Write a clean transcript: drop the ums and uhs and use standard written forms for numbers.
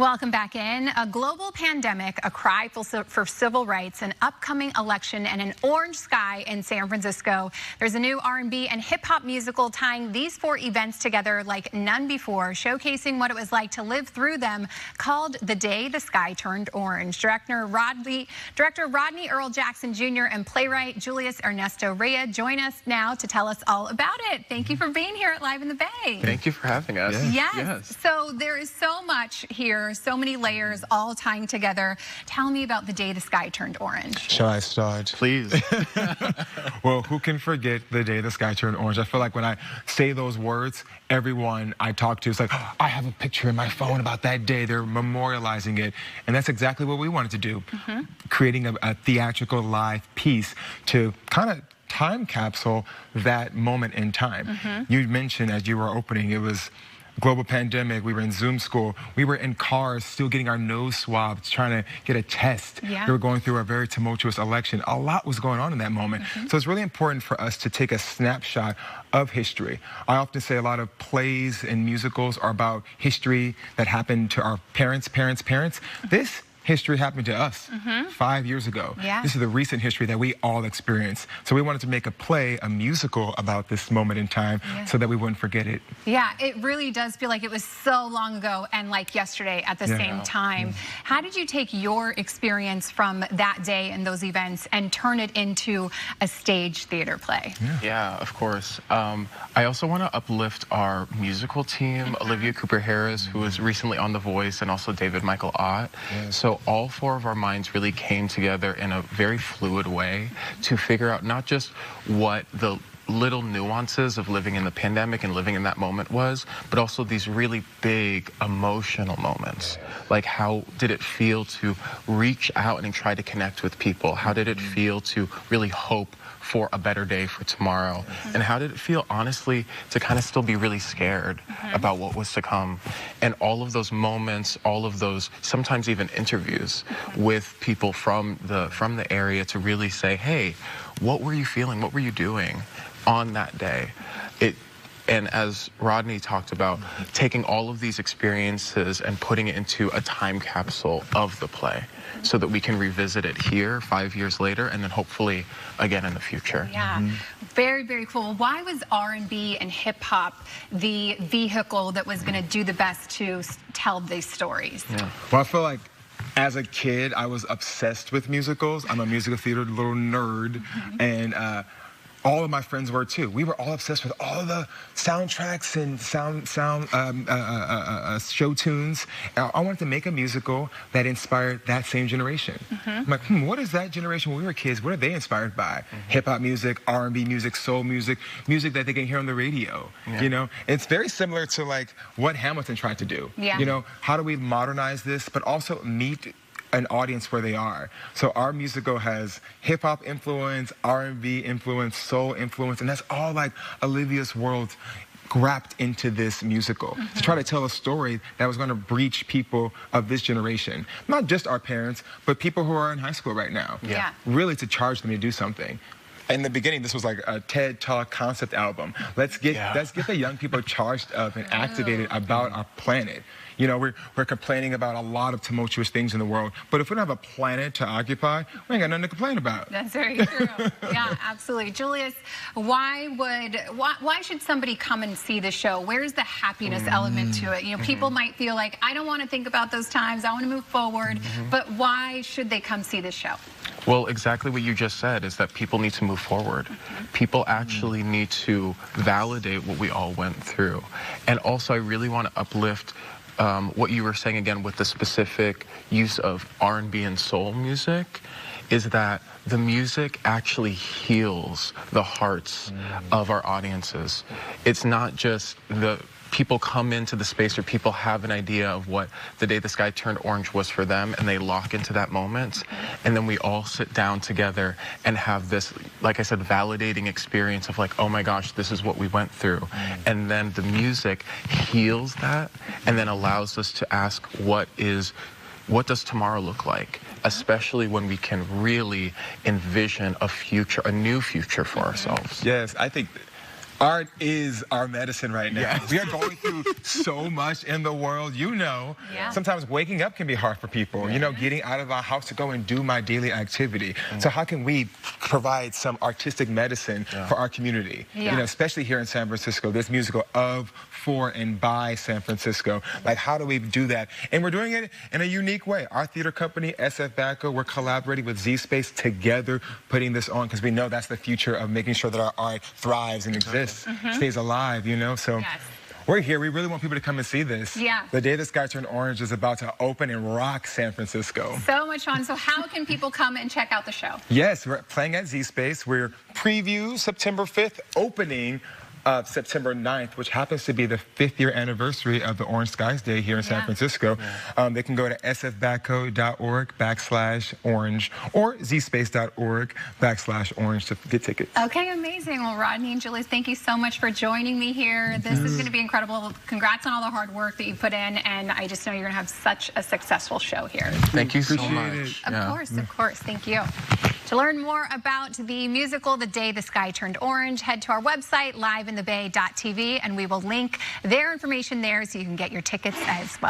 Welcome back in. A global pandemic, a cry for civil rights, an upcoming election, and an orange sky in San Francisco. There's a new R&B and hip-hop musical tying these four events together like none before, showcasing what it was like to live through them, called The Day the Sky Turned Orange. Director Rodney, Earl Jackson Jr. and playwright Julius Ernesto Rea join us now to tell us all about it. Thank you for being here at Live in the Bay. Thank you for having us. Yes. So there is so much here, so many layers all tying together. Tell me about The Day the Sky Turned Orange. Shall I start? Please. Well, who can forget The Day the Sky Turned Orange? I feel like when I say those words, everyone I talk to is like, oh, I have a picture in my phone about that day. They're memorializing it. And that's exactly what we wanted to do. Creating a theatrical live piece to kind of time capsule that moment in time. You mentioned as you were opening, it was global pandemic. We were in Zoom school. We were in cars still getting our nose swabbed, trying to get a test. We were going through a very tumultuous election. A lot was going on in that moment. So it's really important for us to take a snapshot of history. I often say a lot of plays and musicals are about history that happened to our parents. This history happened to us 5 years ago. This is the recent history that we all experience. So we wanted to make a play, a musical about this moment in time so that we wouldn't forget it. Yeah, it really does feel like it was so long ago and like yesterday at the same time. How did you take your experience from that day and those events and turn it into a stage theater play? Yeah, of course. I also want to uplift our musical team, Olivia Cooper-Harris, who was recently on The Voice, and also David Michael Ott. So all four of our minds really came together in a very fluid way to figure out not just what the little nuances of living in the pandemic and living in that moment was, but also these really big emotional moments. Like, how did it feel to reach out and try to connect with people? How did it feel to really hope for a better day for tomorrow? And how did it feel, honestly, to kind of still be really scared about what was to come? And all of those moments, all of those, sometimes even interviews with people from the area to really say, hey, what were you feeling? What were you doing on that day? And as Rodney talked about, taking all of these experiences and putting it into a time capsule of the play so that we can revisit it here 5 years later and then hopefully again in the future. Very, very cool. Why was R&B and hip-hop the vehicle that was going to do the best to tell these stories? Well, I feel like as a kid, I was obsessed with musicals. I'm a musical theater little nerd, and all of my friends were too. We were all obsessed with all of the soundtracks and show tunes. I wanted to make a musical that inspired that same generation. I'm like, what is that generation when we were kids? What are they inspired by? Hip-hop music, R&B music, soul music, music that they can hear on the radio. You know, it's very similar to like what Hamilton tried to do. You know, how do we modernize this, but also meet an audience where they are? So our musical has hip-hop influence, R&B influence, soul influence, and that's all like Olivia's world wrapped into this musical to try to tell a story that was going to reach people of this generation. Not just our parents, but people who are in high school right now. Really to charge them to do something. In the beginning, this was like a TED Talk concept album. Let's get the young people charged up and activated about our planet. You know, we're complaining about a lot of tumultuous things in the world, but if we don't have a planet to occupy, we ain't got nothing to complain about. That's very true. Yeah, absolutely. Julius, why should somebody come and see the show? Where's the happiness element to it? You know, people might feel like, I don't want to think about those times, I want to move forward, but why should they come see the show? Well, exactly what you just said is that people need to move forward. People actually need to validate what we all went through. And also, I really want to uplift what you were saying again with the specific use of R&B and soul music, is that the music actually heals the hearts of our audiences. It's not just the people come into the space or people have an idea of what The Day the Sky Turned Orange was for them, and they lock into that moment, and then we all sit down together and have this, like I said, validating experience of like, oh my gosh, this is what we went through. And then the music heals that and then allows us to ask, what does tomorrow look like? Especially when we can really envision a future, a new future for ourselves. Yes, I think Art is our medicine right now. Yes. We are going through so much in the world. Yeah. Sometimes waking up can be hard for people. Getting out of our house to go and do my daily activity. So how can we provide some artistic medicine for our community? Especially here in San Francisco, this musical of, for, and by San Francisco. Like, how do we do that? And we're doing it in a unique way. Our theater company, SFBATCO, we're collaborating with Z-Space together, putting this on, because we know that's the future of making sure that our art thrives and exists, stays alive, So we're here. We really want people to come and see this. Yeah. The Day the Sky Turned Orange is about to open and rock San Francisco. So much fun. So how can people come and check out the show? Yes, we're playing at Z-Space. We're preview September 5th, opening September 9th, which happens to be the 5th year anniversary of the Orange Skies Day here in San Francisco. They can go to sfbatco.org/orange or zspace.org/orange to get tickets. Okay, amazing. Well, Rodney and Julius, thank you so much for joining me here. This is going to be incredible. Congrats on all the hard work that you put in, and I just know you're going to have such a successful show here. Thank you so much. Of course. Thank you. To learn more about the musical The Day the Sky Turned Orange, head to our website, liveinthebay.tv, and we will link their information there so you can get your tickets as well.